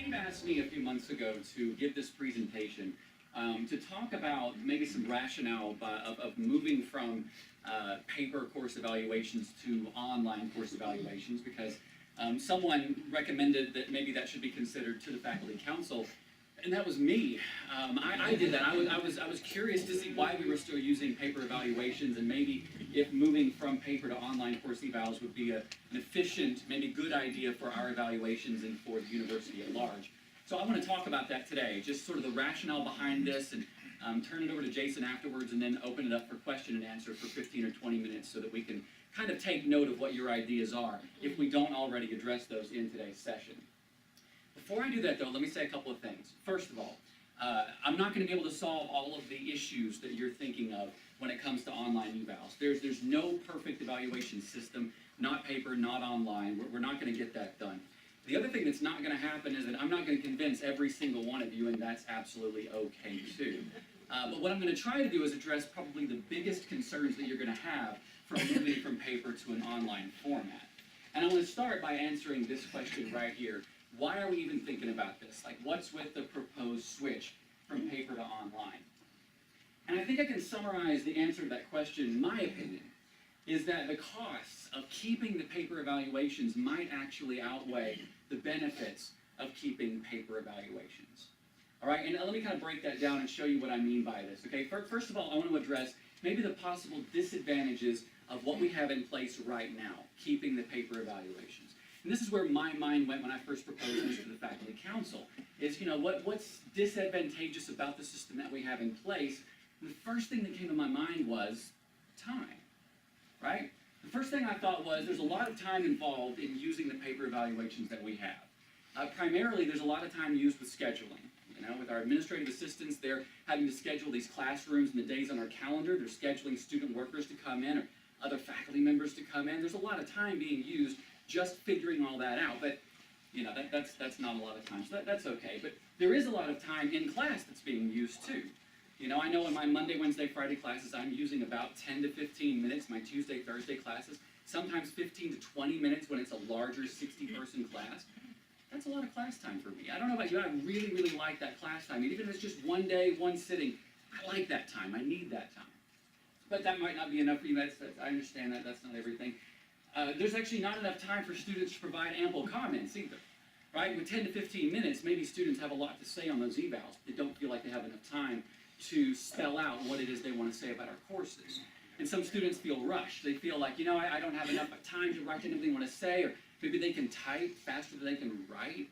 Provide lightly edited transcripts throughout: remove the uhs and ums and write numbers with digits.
Steve asked me a few months ago to give this presentation to talk about maybe some rationale of moving from paper course evaluations to online course evaluations, because someone recommended that maybe that should be considered to the faculty council, and that was me. I did that. I was curious to see why we were still using paper evaluations, and maybe if moving from paper to online course evals would be an efficient, maybe good idea for our evaluations and for the university at large. So I want to talk about that today, just sort of the rationale behind this, and turn it over to Jayson afterwards, and then open it up for question and answer for 15 or 20 minutes so that we can kind of take note of what your ideas are, if we don't already address those in today's session. Before I do that, though, let me say a couple of things. First of all, I'm not going to be able to solve all of the issues that you're thinking of when it comes to online evals. There's no perfect evaluation system, not paper, not online. We're not going to get that done. The other thing that's not going to happen is that I'm not going to convince every single one of you, and that's absolutely okay too. But what I'm going to try to do is address probably the biggest concerns that you're going to have from moving from paper to an online format. And I want to start by answering this question right here. Why are we even thinking about this? Like, what's with the proposed switch from paper to online? And I think I can summarize the answer to that question, in my opinion, is that the costs of keeping the paper evaluations might actually outweigh the benefits of keeping paper evaluations. All right, and let me kind of break that down and show you what I mean by this. Okay, first of all, I want to address maybe the possible disadvantages of what we have in place right now, keeping the paper evaluations. And this is where my mind went when I first proposed this to the faculty council, is, what's disadvantageous about the system that we have in place? And the first thing that came to my mind was time, right? The first thing I thought was there's a lot of time involved in using the paper evaluations that we have. Primarily, there's a lot of time used with scheduling. With our administrative assistants, they're having to schedule these classrooms and the days on our calendar. They're scheduling student workers to come in or other faculty members to come in. There's a lot of time being used just figuring all that out. But, that's not a lot of time, so that's okay. But there is a lot of time in class that's being used too. I know in my Monday, Wednesday, Friday classes, I'm using about 10 to 15 minutes. My Tuesday, Thursday classes, sometimes 15 to 20 minutes when it's a larger 60-person class. That's a lot of class time for me. I don't know about you, I really, really like that class time. Even if it's just one day, one sitting, I like that time. I need that time. But that might not be enough for you. I understand that. That's not everything. There's actually not enough time for students to provide ample comments either. Right? With 10 to 15 minutes, maybe students have a lot to say on those evals. They don't feel like they have enough time to spell out what it is they want to say about our courses. And some students feel rushed. They feel like, I don't have enough time to write anything I want to say, or maybe they can type faster than they can write.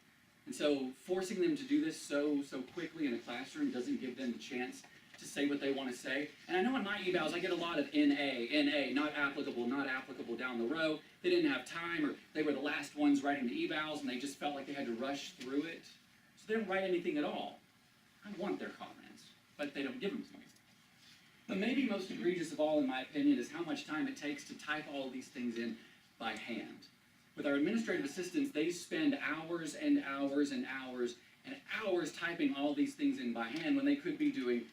And so forcing them to do this so quickly in a classroom doesn't give them the chance to say what they want to say. And I know in my evals, I get a lot of NA, not applicable down the row. They didn't have time, or they were the last ones writing the evals, and they just felt like they had to rush through it. So they don't write anything at all. I want their comments, but they don't give them to me. But maybe most egregious of all, in my opinion, is how much time it takes to type all of these things in by hand. With our administrative assistants, they spend hours and hours and hours and hours typing all these things in by hand when they could be doing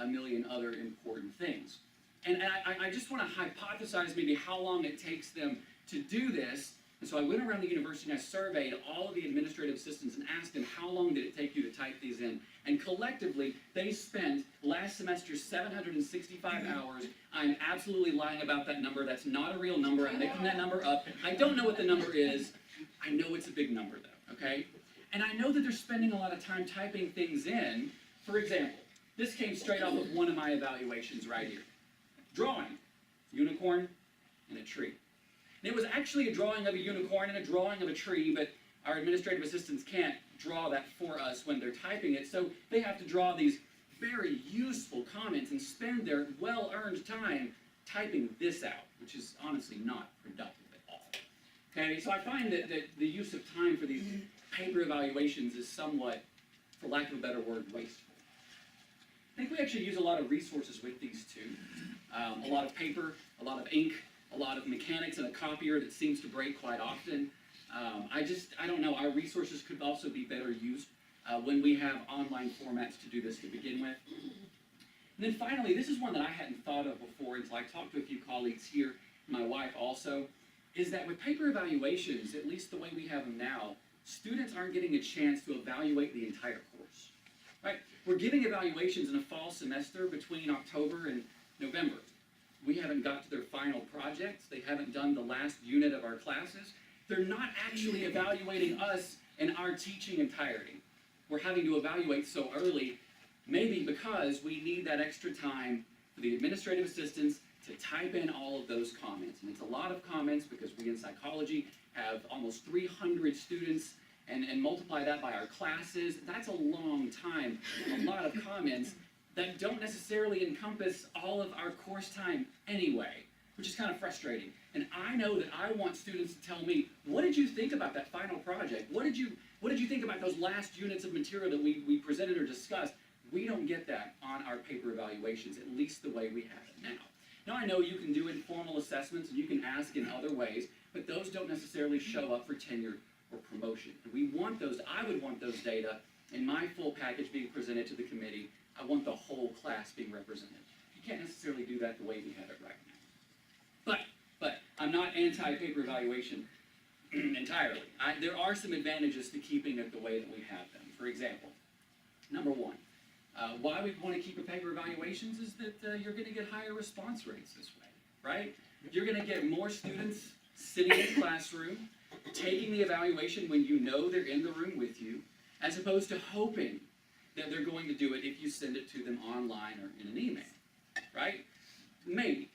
a million other important things. And I just want to hypothesize maybe how long it takes them to do this. And so I went around the university and I surveyed all of the administrative assistants and asked them, how long did it take you to type these in? And collectively, they spent last semester 765 hours. I'm absolutely lying about that number. That's not a real number. I'm making that number up. I don't know what the number is. I know it's a big number, though, okay? And I know that they're spending a lot of time typing things in. For example, this came straight off of one of my evaluations right here. Drawing, unicorn, and a tree. And it was actually a drawing of a unicorn and a drawing of a tree, but our administrative assistants can't draw that for us when they're typing it, so they have to draw these very useful comments and spend their well-earned time typing this out, which is honestly not productive at all. Okay, so I find that the use of time for these paper evaluations is somewhat, for lack of a better word, wasteful. I think we actually use a lot of resources with these too. A lot of paper, a lot of ink, a lot of mechanics and a copier that seems to break quite often. I don't know, our resources could also be better used when we have online formats to do this to begin with. And then finally, this is one that I hadn't thought of before until I talked to a few colleagues here, my wife also, is that with paper evaluations, at least the way we have them now, students aren't getting a chance to evaluate the entire course, right? We're giving evaluations in a fall semester between October and November. We haven't got to their final projects. They haven't done the last unit of our classes. They're not actually evaluating us in our teaching entirety. We're having to evaluate so early, maybe because we need that extra time for the administrative assistants to type in all of those comments. And it's a lot of comments because we in psychology have almost 300 students, and multiply that by our classes. That's a long time, a lot of comments that don't necessarily encompass all of our course time anyway, which is kind of frustrating. And I know that I want students to tell me, what did you think about that final project? What did you think about those last units of material that we presented or discussed? We don't get that on our paper evaluations, at least the way we have it now. Now I know you can do informal assessments and you can ask in other ways, but those don't necessarily show up for tenure or promotion. And we want those, I would want those data in my full package being presented to the committee. I want the whole class being represented. You can't necessarily do that the way we have it right now. But I'm not anti-paper evaluation entirely. There are some advantages to keeping it the way that we have them. For example, number one, why we want to keep a paper evaluations is that you're going to get higher response rates this way, right? You're going to get more students sitting in the classroom, taking the evaluation when you know they're in the room with you, as opposed to hoping that they're going to do it if you send it to them online or in an email, right? Maybe.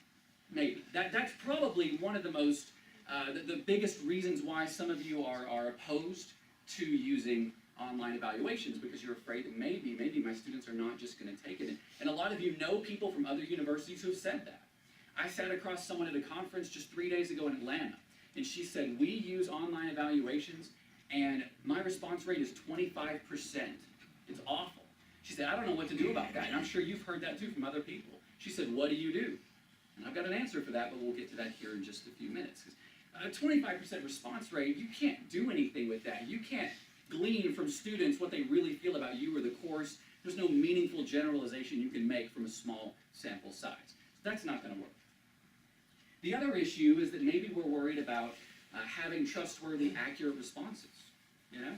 That's probably one of the most, the biggest reasons why some of you are opposed to using online evaluations, because you're afraid that maybe my students are not just going to take it. And a lot of you know people from other universities who have said that. I sat across someone at a conference just 3 days ago in Atlanta, and she said, we use online evaluations, and my response rate is 25%. It's awful. She said, I don't know what to do about that. And I'm sure you've heard that too from other people. She said, what do you do? And I've got an answer for that, but we'll get to that here in just a few minutes. A 25% response rate, you can't do anything with that. You can't glean from students what they really feel about you or the course. There's no meaningful generalization you can make from a small sample size. So that's not going to work. The other issue is that maybe we're worried about having trustworthy, accurate responses. You know?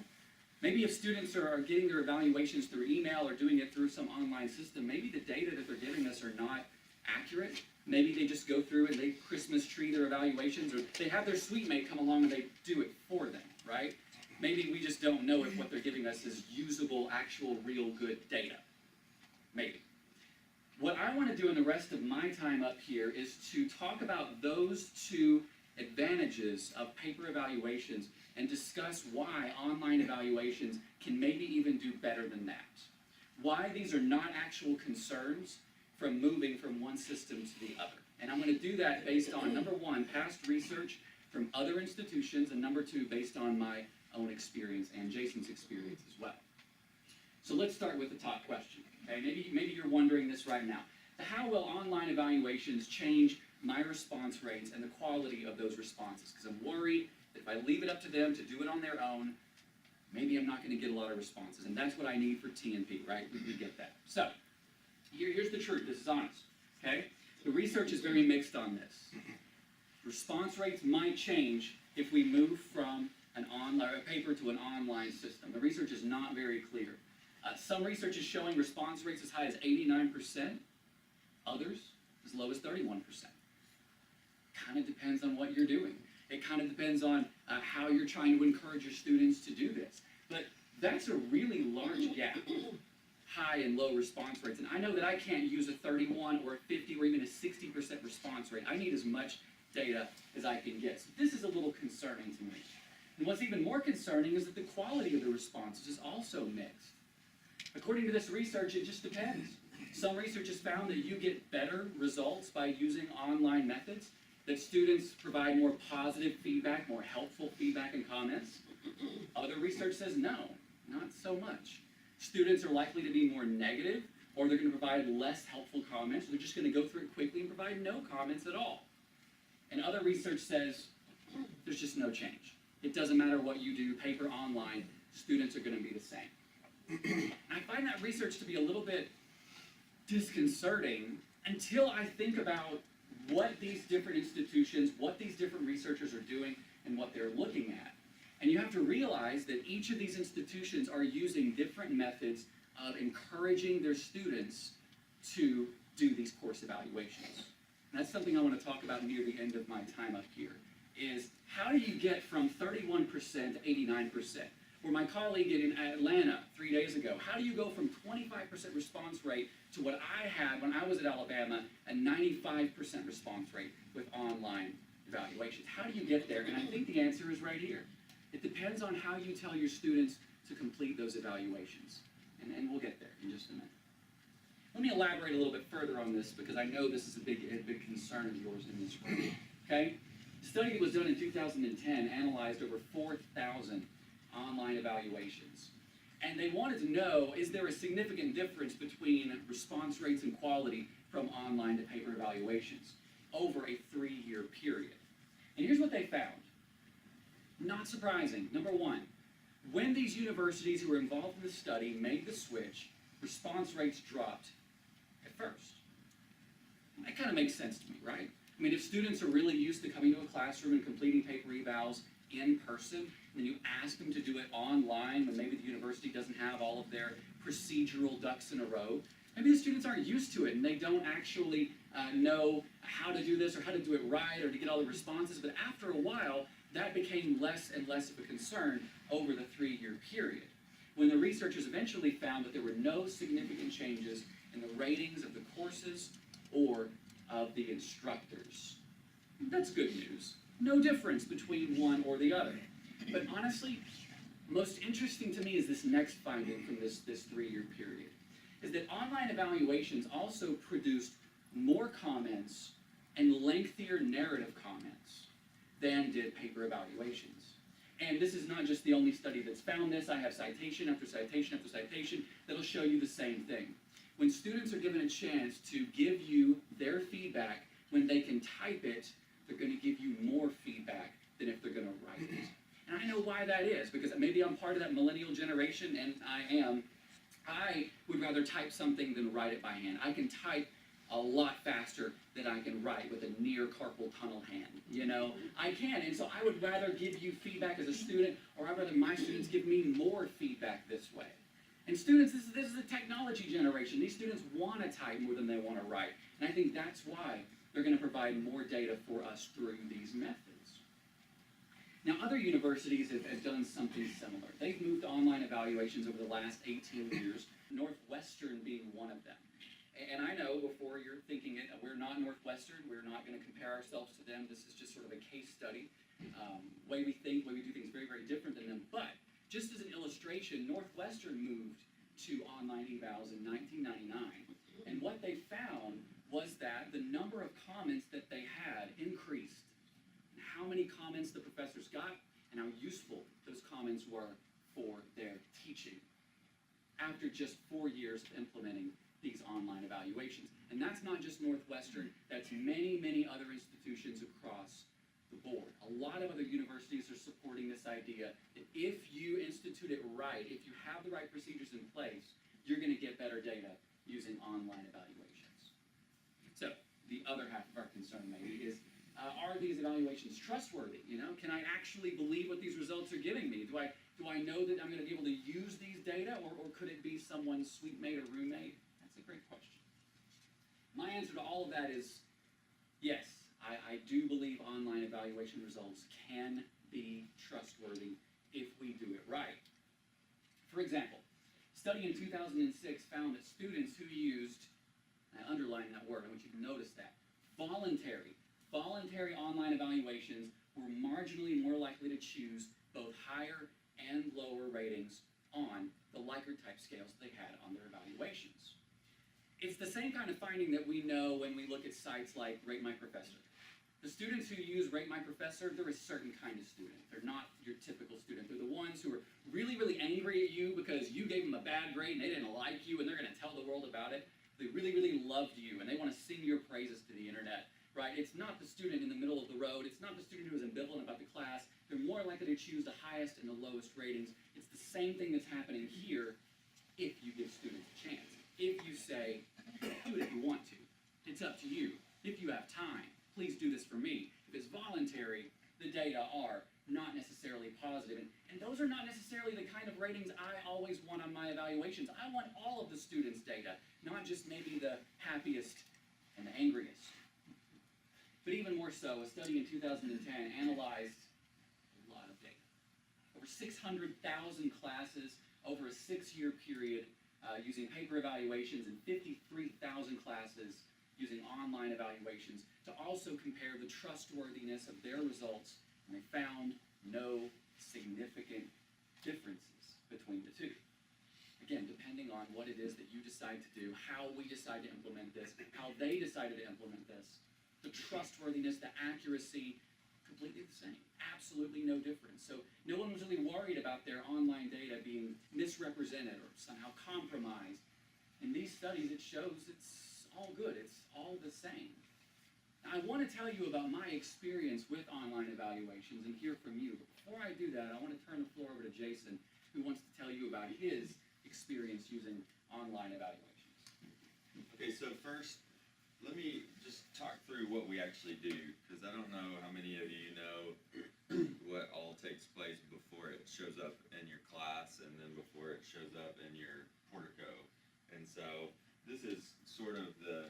Maybe if students are getting their evaluations through email or doing it through some online system, maybe the data that they're giving us are not accurate. Maybe they just go through and they Christmas tree their evaluations, or they have their suite mate come along and they do it for them, right? Maybe we just don't know if what they're giving us is usable, actual, real good data. Maybe. What I want to do in the rest of my time up here is to talk about those two advantages of paper evaluations and discuss why online evaluations can maybe even do better than that. Why these are not actual concerns from moving from one system to the other. And I'm going to do that based on, number one, past research from other institutions, and number two, based on my own experience and Jayson's experience as well. So let's start with the top question. Okay, maybe you're wondering this right now. How will online evaluations change my response rates and the quality of those responses? Because I'm worried that if I leave it up to them to do it on their own, maybe I'm not going to get a lot of responses. And that's what I need for TNP, right? We get that. So here's the truth. This is honest. Okay? The research is very mixed on this. Response rates might change if we move from a paper to an online system. The research is not very clear. Some research is showing response rates as high as 89%, others as low as 31%. Kind of depends on what you're doing. It kind of depends on how you're trying to encourage your students to do this. But that's a really large gap, high and low response rates. And I know that I can't use a 31 or a 50 or even a 60% response rate. I need as much data as I can get. So this is a little concerning to me. And what's even more concerning is that the quality of the responses is also mixed. According to this research, it just depends. Some research has found that you get better results by using online methods, that students provide more positive feedback, more helpful feedback and comments. Other research says no, not so much. Students are likely to be more negative, or they're going to provide less helpful comments, or they're just going to go through it quickly and provide no comments at all. And other research says there's just no change. It doesn't matter what you do, paper, online, students are going to be the same. I find that research to be a little bit disconcerting until I think about what these different institutions, what these different researchers are doing, and what they're looking at. And you have to realize that each of these institutions are using different methods of encouraging their students to do these course evaluations. And that's something I want to talk about near the end of my time up here, is how do you get from 31% to 89%? Or my colleague in Atlanta 3 days ago, how do you go from 25% response rate to what I had when I was at Alabama, a 95% response rate with online evaluations? How do you get there? And I think the answer is right here. It depends on how you tell your students to complete those evaluations. And we'll get there in just a minute. Let me elaborate a little bit further on this because I know this is a big concern of yours in this room. Okay? A study that was done in 2010 analyzed over 4,000 online evaluations. And they wanted to know, is there a significant difference between response rates and quality from online to paper evaluations over a 3-year period? And here's what they found. Not surprising. Number one, when these universities who were involved in the study made the switch, response rates dropped at first. That kind of makes sense to me, right? I mean, if students are really used to coming to a classroom and completing paper evals in person, and then you ask them to do it online when maybe the university doesn't have all of their procedural ducks in a row, maybe the students aren't used to it and they don't actually know how to do this or how to do it right or to get all the responses. But after a while, that became less and less of a concern over the 3-year period, when the researchers eventually found that there were no significant changes in the ratings of the courses or of the instructors. That's good news. No difference between one or the other. But honestly, most interesting to me is this next finding from this 3-year period, is that online evaluations also produced more comments and lengthier narrative comments than did paper evaluations. And this is not just the only study that's found this. I have citation after citation after citation that'll show you the same thing. When students are given a chance to give you their feedback, when they can type it, they're going to give you more feedback than if they're going to write it. And I know why that is, because maybe I'm part of that millennial generation, and I am. I would rather type something than write it by hand. I can type a lot faster than I can write with a near carpal tunnel hand, you know? I can, and so I would rather give you feedback as a student, or I'd rather my students give me more feedback this way. And students, this is a technology generation. These students want to type more than they want to write. And I think that's why they're going to provide more data for us through these methods. Now, other universities have done something similar. They've moved to online evaluations over the last 18 years, Northwestern being one of them. And I know before you're thinking it, we're not Northwestern, we're not going to compare ourselves to them. This is just sort of a case study. Way we think, way we do things very, very different than them. But just as an illustration, Northwestern moved to online evals in 1999. And what they found was that the number of comments that they had increased. And how many comments the professors got and how useful those comments were for their teaching after just 4 years of implementing these online evaluations. And that's not just Northwestern, that's many, many other institutions across the board. A lot of other universities are supporting this idea that if you institute it right, if you have the right procedures in place, you're going to get better data using online evaluations. So, the other half of our concern maybe is, are these evaluations trustworthy? You know, can I actually believe what these results are giving me? Do I know that I'm going to be able to use these data, or could it be someone's sweet mate or roommate? That's a great question. My answer to all of that is yes. I do believe online evaluation results can be trustworthy if we do it right. For example, a study in 2006 found that students who used, I underline that word, I want you to notice that, voluntary online evaluations were marginally more likely to choose both higher and lower ratings on the Likert type scales they had on their evaluations. It's the same kind of finding that we know when we look at sites like Rate My Professor. The students who use Rate My Professor, they're a certain kind of student. They're not your typical student. They're the ones who are really, really angry at you because you gave them a bad grade and they didn't like you and they're going to tell the world about it. They really, really loved you and they want to sing your praises to the internet, right? It's not the student in the middle of the road. It's not the student who is ambivalent about the class. They're more likely to choose the highest and the lowest ratings. It's the same thing that's happening here if you give students a chance. If you say, do it if you want to. It's up to you. If you have time, please do this for me. If it's voluntary, the data are not necessarily positive. And always want on my evaluations. I want all of the students' data, not just maybe the happiest and the angriest. But even more so, a study in 2010 analyzed a lot of data. Over 600,000 classes over a 6-year period using paper evaluations and 53,000 classes using online evaluations to also compare the trustworthiness of their results, and they found no significant differences between the two. Again, depending on what it is that you decide to do, how we decide to implement this, how they decided to implement this, the trustworthiness, the accuracy, completely the same. Absolutely no difference. So no one was really worried about their online data being misrepresented or somehow compromised. In these studies, it shows it's all good. It's all the same. Now, I want to tell you about my experience with online evaluations and hear from you. But before I do that, I want to turn the floor over to Jayson, who wants to tell you about his experience using online evaluations. Okay, so first, let me just talk through what we actually do, because I don't know how many of you know what all takes place before it shows up in your class and then before it shows up in your portico. And so this is sort of the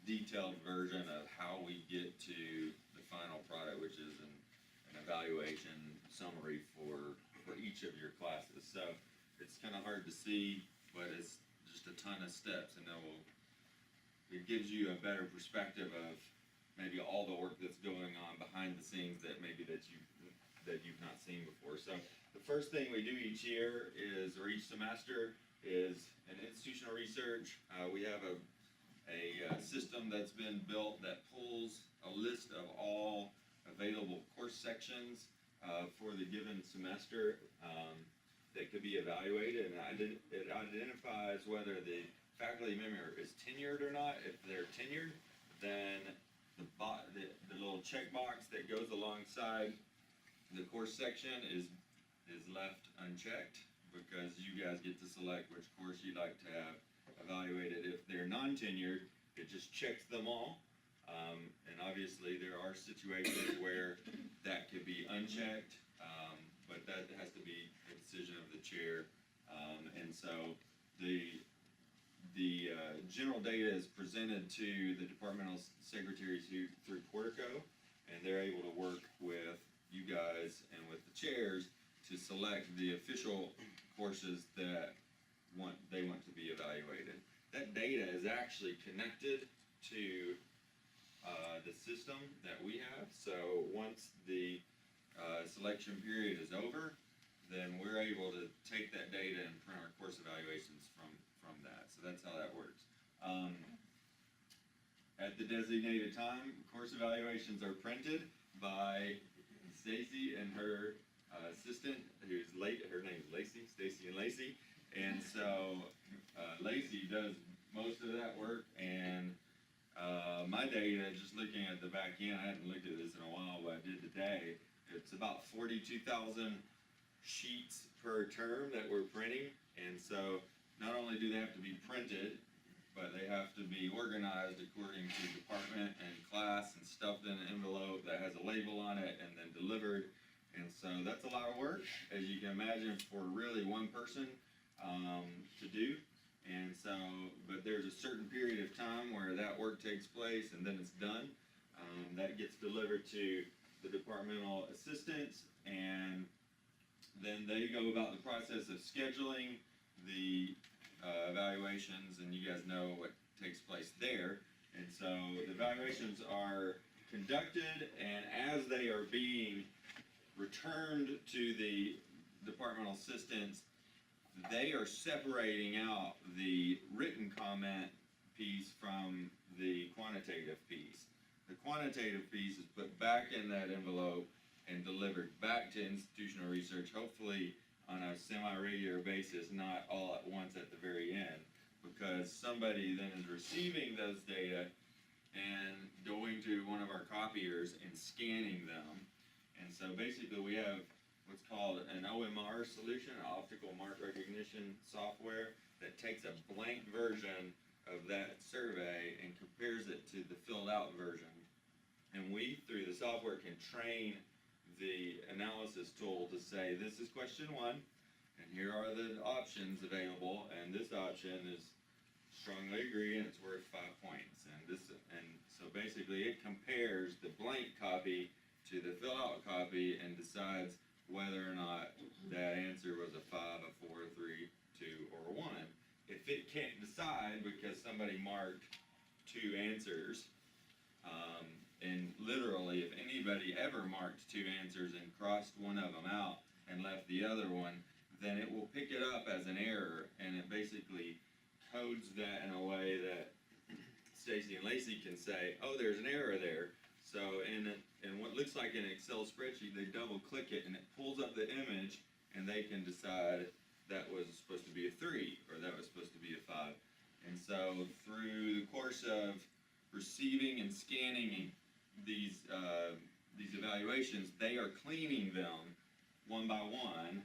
detailed version of how we get to the final product, which is an evaluation summary for each of your classes. So it's kind of hard to see, but it's just a ton of steps, and it gives you a better perspective of maybe all the work that's going on behind the scenes that you've not seen before. So the first thing we do each year is, or each semester, is an institutional research. We have a system that's been built that pulls a list of all available course sections for the given semester that could be evaluated, and it identifies whether the faculty member is tenured or not. If they're tenured, then the little checkbox that goes alongside the course section is left unchecked, because you guys get to select which course you'd like to have evaluated. If they're non-tenured, it just checks them all. And obviously there are situations where that could be unchecked, but that has to be a decision of the chair. And so the general data is presented to the departmental secretaries through Portico, and they're able to work with you guys and with the chairs to select the official courses that they want to be evaluated. That data is actually connected to the system that we have. So once the selection period is over, then we're able to take that data and print our course evaluations from that. So that's how that works. At the designated time, course evaluations are printed by Stacy and her assistant, who's late. Her name's Lacey, Stacy and Lacey. And so Lacey does most of that work, and my data, just looking at the back end, I hadn't looked at this in a while, but I did today. It's about 42,000 sheets per term that we're printing, and so not only do they have to be printed, but they have to be organized according to department and class and stuffed in an envelope that has a label on it and then delivered. And so that's a lot of work, as you can imagine, for really one person to do. And so, but there's a certain period of time where that work takes place and then it's done. That gets delivered to the departmental assistants, and then they go about the process of scheduling the evaluations, and you guys know what takes place there. And so the evaluations are conducted, and as they are being returned to the departmental assistants, they are separating out the written comment piece from the quantitative piece. The quantitative piece is put back in that envelope and delivered back to institutional research, hopefully on a semi-regular basis, not all at once at the very end, because somebody then is receiving those data and going to one of our copiers and scanning them. And so basically we have what's called an OMR solution, an optical mark recognition software, that takes a blank version of that survey and compares it to the filled out version. And we, through the software, can train the analysis tool to say, this is question 1, and here are the options available, and this option is strongly agree, and it's worth 5 points. And so basically it compares the blank copy to the fill out copy and decides whether or not that answer was a 5, a 4, 3, 2, or 1. If it can't decide because somebody marked 2 answers, and literally if anybody ever marked 2 answers and crossed one of them out and left the other one, then it will pick it up as an error, and it basically codes that in a way that Stacy and Lacey can say, oh, there's an error there. So in what looks like an Excel spreadsheet, they double click it and it pulls up the image, and they can decide that was supposed to be a 3 or that was supposed to be a 5. And so through the course of receiving and scanning these evaluations, they are cleaning them one by one.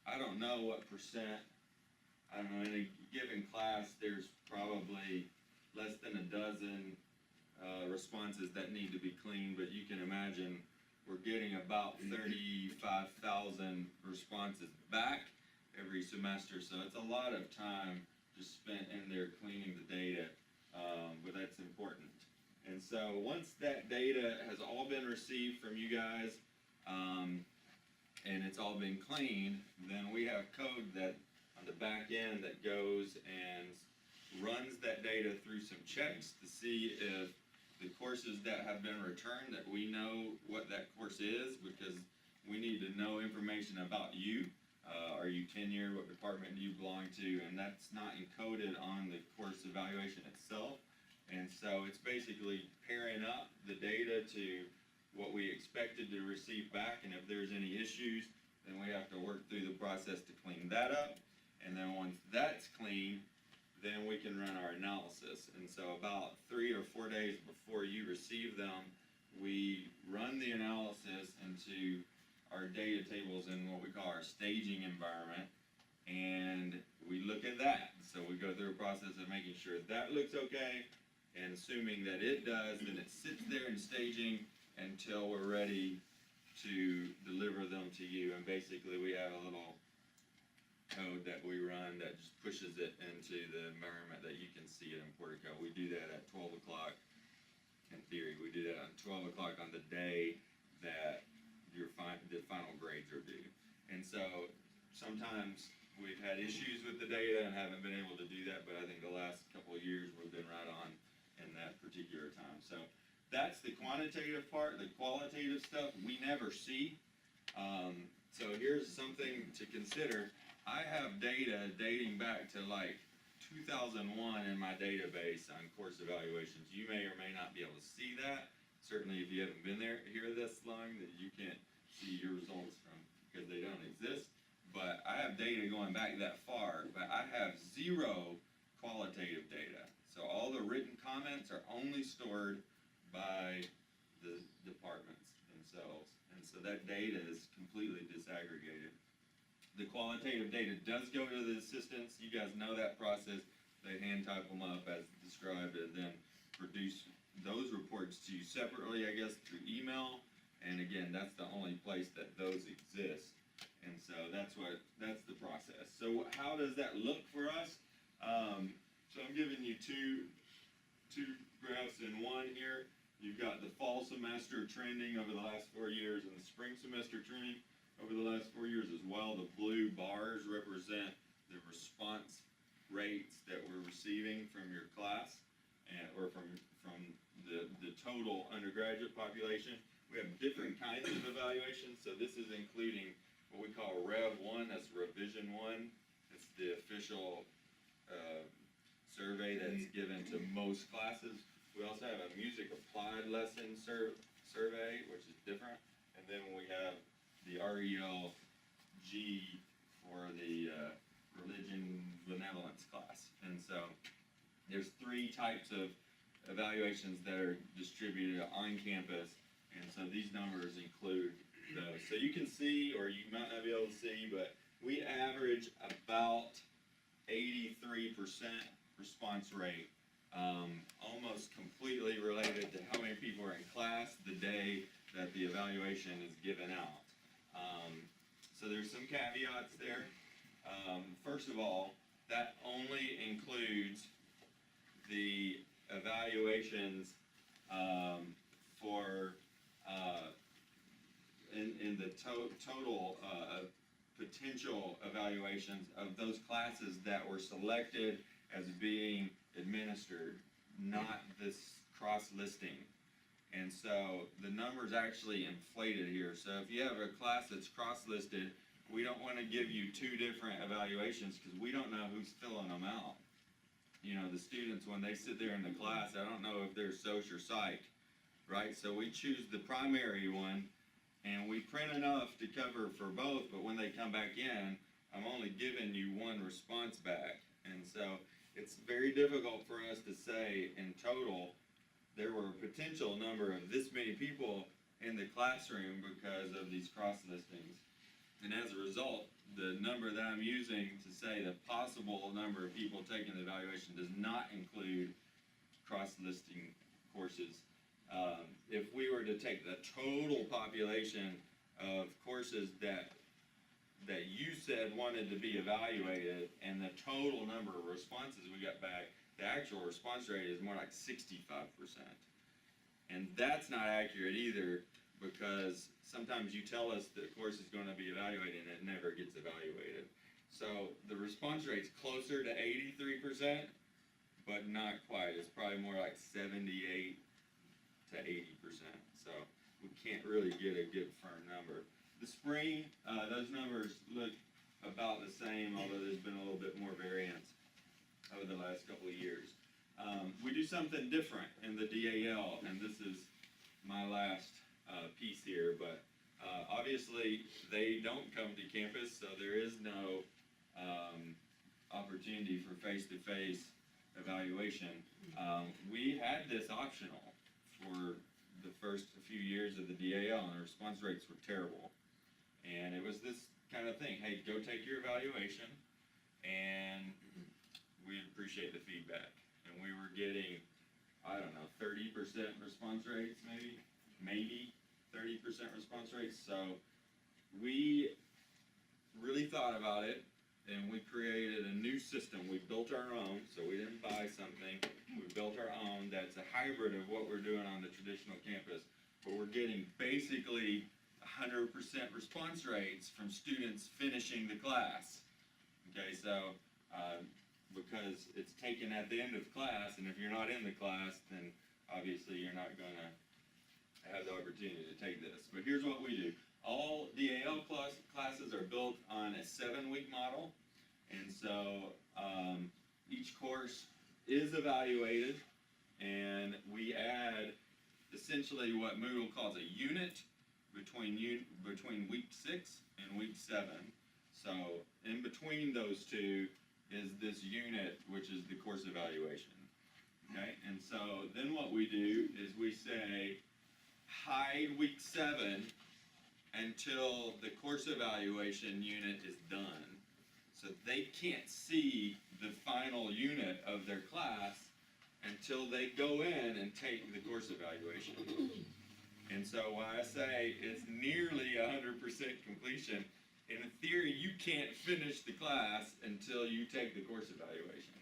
I don't know what percent. I don't know, in a given class, there's probably less than a dozen responses that need to be cleaned, but you can imagine we're getting about 35,000 responses back every semester, so it's a lot of time just spent in there cleaning the data, but that's important. And so once that data has all been received from you guys, and it's all been cleaned, then we have code that on the back end that goes and runs that data through some checks to see if the courses that have been returned, that we know what that course is, because we need to know information about you. Are you tenured? What department do you belong to? And that's not encoded on the course evaluation itself. And so it's basically pairing up the data to what we expected to receive back, and if there's any issues, then we have to work through the process to clean that up. And then once that's clean, then we can run our analysis. And so about 3 or 4 days before you receive them, we run the analysis into our data tables in what we call our staging environment, and we look at that. So we go through a process of making sure that looks okay, and assuming that it does, then it sits there in staging until we're ready to deliver them to you. And basically we have a little code that we run that just pushes it into the environment that you can see it in Portico. We do that at 12 o'clock. In theory, we do that on 12 o'clock on the day that the final grades are due. And so sometimes we've had issues with the data and haven't been able to do that, but I think the last couple of years we've been right on in that particular time. So that's the quantitative part. The qualitative stuff we never see. So here's something to consider. I have data dating back to like 2001 in my database on course evaluations. You may or may not be able to see that. Certainly if you haven't been here this long, that you can't see your results from, because they don't exist. But I have data going back that far, but I have 0 qualitative data. So all the written comments are only stored by the departments themselves. And so that data is completely disaggregated. The qualitative data does go to the assistants. You guys know that process. They hand type them up as described and then produce those reports to you separately, I guess, through email. And again, that's the only place that those exist. And so that's the process. So how does that look for us? So I'm giving you two graphs in one here. You've got the fall semester trending over the last 4 years and the spring semester trending over the last 4 years as well. The blue bars represent the response rates that we're receiving from your class or from the total undergraduate population. We have different kinds of evaluations. So this is including what we call Rev 1, that's Revision 1. It's the official survey that's given to most classes. We also have a music applied lesson survey, which is different. And then we have the RELG for the religion benevolence class. And so there's 3 types of evaluations that are distributed on campus. And so these numbers include those. So you can see, or you might not be able to see, but we average about 83% response rate, almost completely related to how many people are in class the day that the evaluation is given out. So there's some caveats there. First of all, that only includes the evaluations for in the total potential evaluations of those classes that were selected as being administered, not this cross-listing. And so the number's actually inflated here. So if you have a class that's cross-listed, we don't want to give you two different evaluations because we don't know who's filling them out. You know, the students, when they sit there in the class, I don't know if they're soc or psych, right? So we choose the primary one, and we print enough to cover for both, but when they come back in, I'm only giving you one response back. And so it's very difficult for us to say in total, there were a potential number of this many people in the classroom because of these cross listings. And as a result, the number that I'm using to say the possible number of people taking the evaluation does not include cross-listing courses. If we were to take the total population of courses that you said wanted to be evaluated and the total number of responses we got back, the actual response rate is more like 65%. And that's not accurate either, because sometimes you tell us the course is going to be evaluated and it never gets evaluated. So the response rate's closer to 83%, but not quite. It's probably more like 78 to 80%. So we can't really get a good firm number. The spring, those numbers look about the same, although there's been a little bit more variance over the last couple of years. We do something different in the DAL, and this is my last piece here, but obviously they don't come to campus, so there is no opportunity for face-to-face evaluation. We had this optional for the first few years of the DAL, and the response rates were terrible. And it was this kind of thing, hey, go take your evaluation, and we appreciate the feedback. And we were getting, I don't know, 30% response rates, maybe 30% response rates. So we really thought about it, and we created a new system. We built our own, so we didn't buy something. We built our own that's a hybrid of what we're doing on the traditional campus, but we're getting basically 100% response rates from students finishing the class. Okay, so because it's taken at the end of class, and if you're not in the class, then obviously you're not going to have the opportunity to take this. But here's what we do. All DAL classes are built on a 7-week model, and so each course is evaluated, and we add essentially what Moodle calls a unit between week 6 and week 7. So in between those two is this unit, which is the course evaluation. Okay, and so then what we do is we say hide week 7 until the course evaluation unit is done. So they can't see the final unit of their class until they go in and take the course evaluation. And so when I say it's nearly 100% completion, in theory you can't finish the class until you take the course evaluation.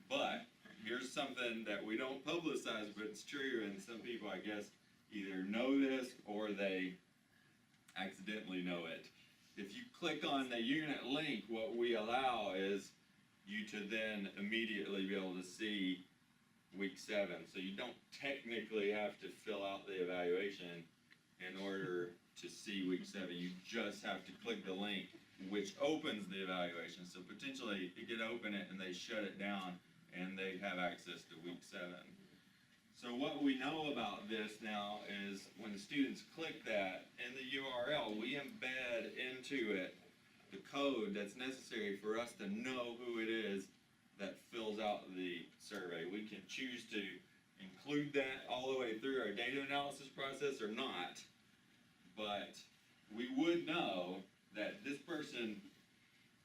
But here's something that we don't publicize, but it's true, and some people, I guess, either know this or they accidentally know it. If you click on the unit link, what we allow is you to then immediately be able to see week 7. So you don't technically have to fill out the evaluation in order to see week 7. You just have to click the link, which opens the evaluation. So potentially you could open it and they shut it down and they have access to week 7. So what we know about this now is when the students click that in the URL, we embed into it the code that's necessary for us to know who it is that fills out the survey. We can choose to include that all the way through our data analysis process or not, but we would know that this person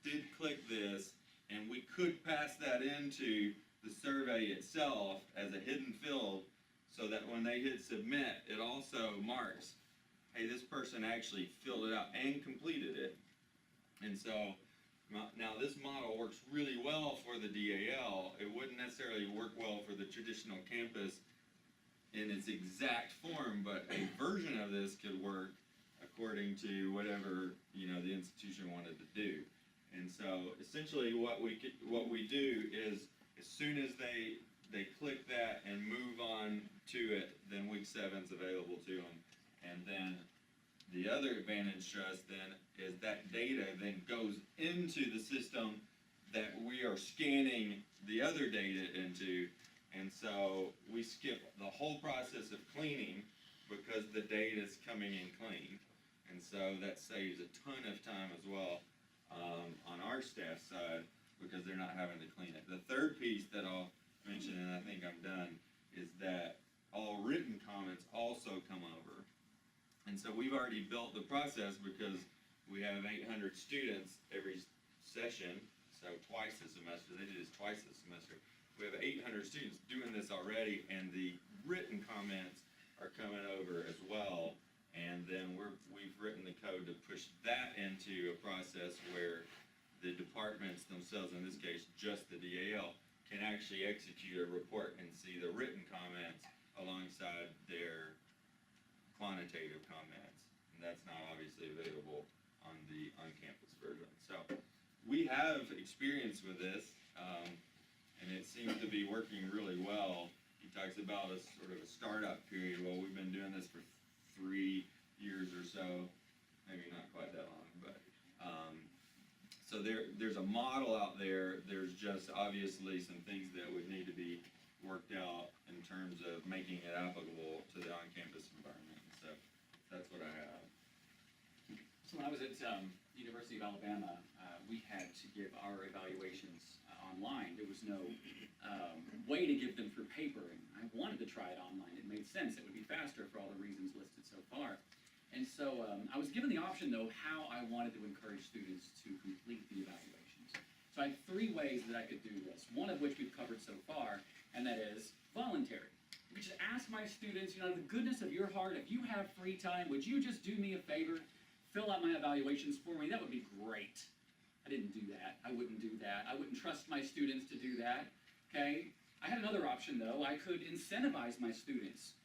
did click this, and we could pass that into the survey itself as a hidden field, so that when they hit submit, it also marks, hey, this person actually filled it out and completed it. And so, now this model works really well for the DAL. It wouldn't necessarily work well for the traditional campus in its exact form, but a version of this could work according to whatever, you know, the institution wanted to do. And so essentially what we do is, as soon as they click that and move on to it, then week 7's available to them. And then the other advantage to us then is that data then goes into the system that we are scanning the other data into. And so we skip the whole process of cleaning because the data is coming in clean. And so that saves a ton of time as well on our staff side, because they're not having to clean it. The third piece that I'll mention, and I think I'm done, is that all written comments also come over. And so we've already built the process because we have 800 students every session, so twice a semester. They do this twice a semester. We have 800 students doing this already, and the written comments are coming over as well. And then we've written the code to push that into a process where the departments themselves, in this case just the DAL, can actually execute a report and see the written comments alongside their quantitative comments. And that's not obviously available on the on-campus version. So we have experience with this, and it seems to be working really well. He talks about a sort of a startup period. Well, we've been doing this for 3 years or so, maybe not quite that long, but so there's a model out there. There's just obviously some things that would need to be worked out in terms of making it applicable to the on-campus environment. So that's what I have. So when I was at University of Alabama, we had to give our evaluations online. There was no way to give them through paper, and I wanted to try it online. It made sense. It would be faster for all the reasons listed so far. And so I was given the option, though, how I wanted to encourage students to complete the evaluations. So I had 3 ways that I could do this, one of which we've covered so far, and that is voluntary. You could just ask my students, you know, the goodness of your heart, if you have free time, would you just do me a favor, fill out my evaluations for me? That would be great. I didn't do that. I wouldn't do that. I wouldn't trust my students to do that, okay? I had another option, though. I could incentivize my students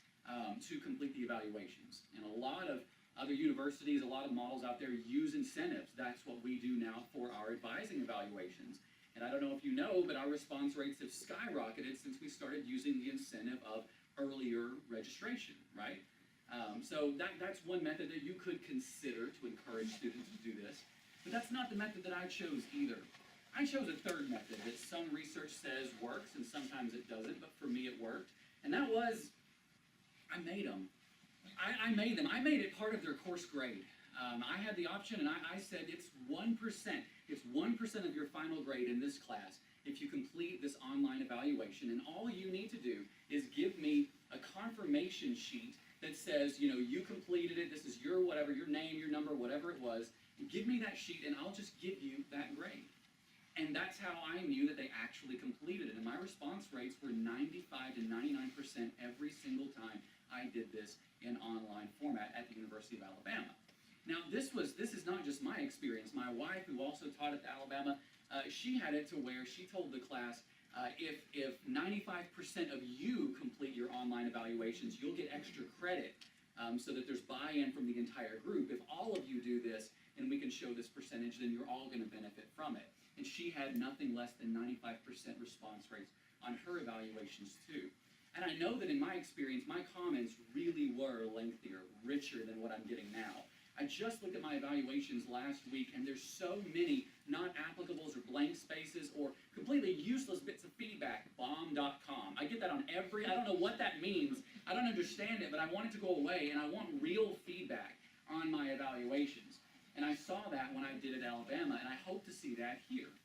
to complete the evaluations. And a lot of other universities, a lot of models out there use incentives. That's what we do now for our advising evaluations. And I don't know if you know, but our response rates have skyrocketed since we started using the incentive of earlier registration, right? So that's one method that you could consider to encourage students to do this. But that's not the method that I chose either. I chose a third method that some research says works, and sometimes it doesn't, but for me it worked. And that was, I made them. I made them. I made it part of their course grade. I had the option, and I said it's 1%. It's 1% of your final grade in this class if you complete this online evaluation. And all you need to do is give me a confirmation sheet that says, you know, you completed it. This is your whatever, your name, your number, whatever it was. Give me that sheet, and I'll just give you that grade. And that's how I knew that they actually completed it. And my response rates were 95 to 99% every single time I did this in online format at the University of Alabama. Now, this is not just my experience. My wife, who also taught at Alabama, she had it to where she told the class, if 95% of you complete your online evaluations, you'll get extra credit so that there's buy-in from the entire group. If all of you do this, and we can show this percentage, then you're all going to benefit from it. And she had nothing less than 95% response rates on her evaluations too. And I know that in my experience, my comments really were lengthier, richer than what I'm getting now. I just looked at my evaluations last week, and there's so many not applicables or blank spaces or completely useless bits of feedback, bomb.com. I get that on every, I don't know what that means. I don't understand it, but I want it to go away, and I want real feedback on my evaluations. And I saw that when I did at Alabama, and I hope to see that here.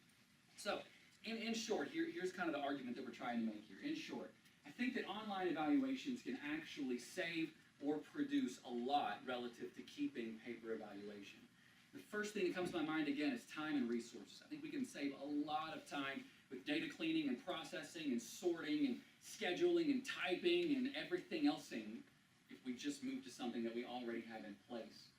So, in short, here's kind of the argument that we're trying to make here. In short, I think that online evaluations can actually save or produce a lot relative to keeping paper evaluation. The first thing that comes to my mind, again, is time and resources. I think we can save a lot of time with data cleaning and processing and sorting and scheduling and typing and everything else if we just move to something that we already have in place.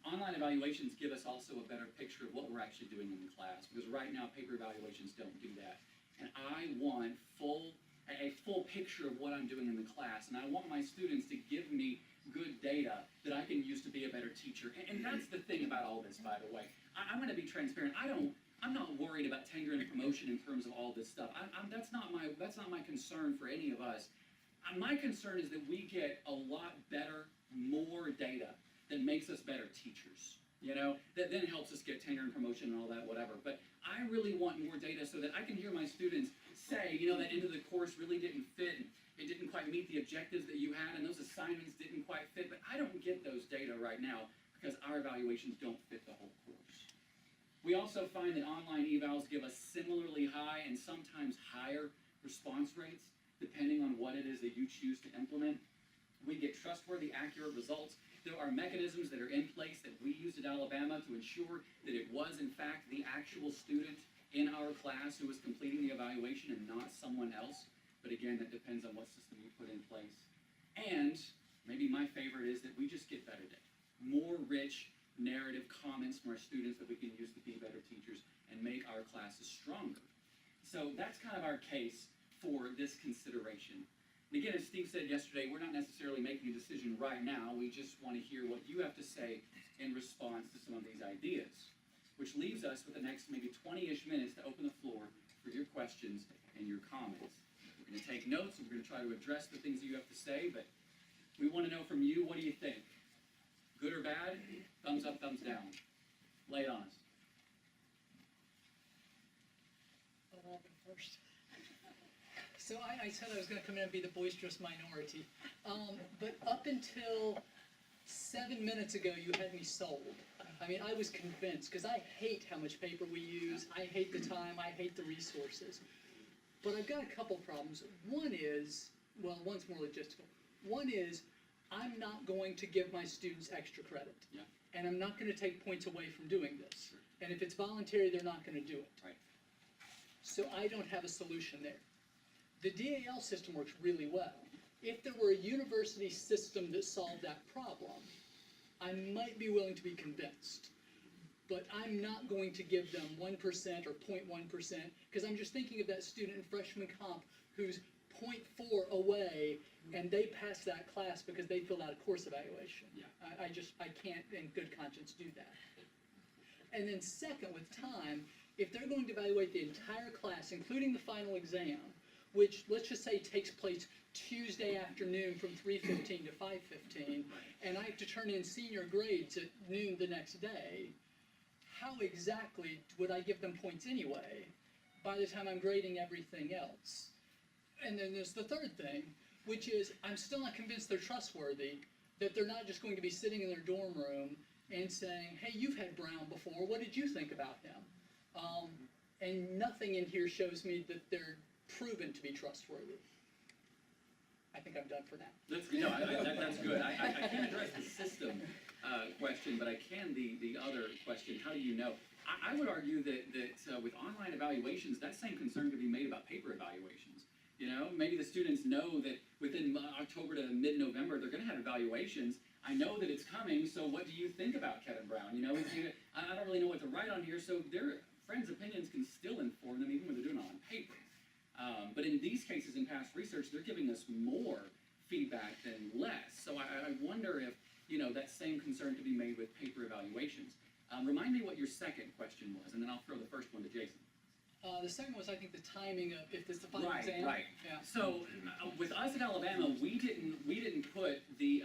Online evaluations give us also a better picture of what we're actually doing in the class, because right now paper evaluations don't do that. And I want a full picture of what I'm doing in the class, and I want my students to give me good data that I can use to be a better teacher. And that's the thing about all this, by the way. I'm going to be transparent. I'm not worried about tenure and promotion in terms of all this stuff. That's not my concern for any of us. My concern is that we get a lot better, more data that makes us better teachers. That then helps us get tenure and promotion and all that, whatever. But I really want more data so that I can hear my students say, that end of the course really didn't fit. It didn't quite meet the objectives that you had, and those assignments didn't quite fit. But I don't get those data right now because our evaluations don't fit the whole course. We also find that online evals give us similarly high and sometimes higher response rates, depending on what it is that you choose to implement. We get trustworthy, accurate results. There are mechanisms that are in place that we used at Alabama to ensure that it was, in fact, the actual student in our class who was completing the evaluation and not someone else. But again, that depends on what system you put in place. And maybe my favorite is that we just get better data. More rich narrative comments from our students that we can use to be better teachers and make our classes stronger. So that's kind of our case for this consideration. And again, as Steve said yesterday, we're not necessarily making a decision right now. We just want to hear what you have to say in response to some of these ideas, which leaves us with the next maybe 20-ish minutes to open the floor for your questions and your comments. We're going to take notes, and we're going to try to address the things that you have to say, but we want to know from you, what do you think? Good or bad? Thumbs up, thumbs down. Lay it on us. I'll open first. So I said I was going to come in and be the boisterous minority. But up until 7 minutes ago, you had me sold. I mean, I was convinced, because I hate how much paper we use. I hate the time. I hate the resources. But I've got a couple problems. One is, well, one's more logistical. One is, I'm not going to give my students extra credit. Yeah. And I'm not going to take points away from doing this. And if it's voluntary, they're not going to do it. Right. So I don't have a solution there. The DAL system works really well. If there were a university system that solved that problem, I might be willing to be convinced. But I'm not going to give them 1% or 0.1%, because I'm just thinking of that student in freshman comp who's 0.4 away, and they pass that class because they filled out a course evaluation. Yeah. I can't in good conscience do that. And then second, with time, if they're going to evaluate the entire class, including the final exam, which let's just say takes place Tuesday afternoon from 3:15 to 5:15, and I have to turn in senior grades at noon the next day, how exactly would I give them points anyway by the time I'm grading everything else? And then there's the third thing, which is I'm still not convinced they're trustworthy, that they're not just going to be sitting in their dorm room and saying, hey, you've had Brown before, what did you think about him? And nothing in here shows me that they're proven to be trustworthy. I think I'm done for now. That's good. No, that's good. I can't address the system question, but I can the other question, how do you know? I would argue that with online evaluations, that same concern could be made about paper evaluations. Maybe the students know that within October to mid-November, they're going to have evaluations. I know that it's coming, so what do you think about Kevin Brown? I don't really know what to write on here, so their friends' opinions can still inform them even when they're doing it on paper. But in these cases, in past research, they're giving us more feedback than less. So I wonder if, that same concern could be made with paper evaluations. Remind me what your second question was, and then I'll throw the first one to Jayson. The second was, I think, the timing of if it's the final exam. Right. Yeah. So with us at Alabama, we didn't put the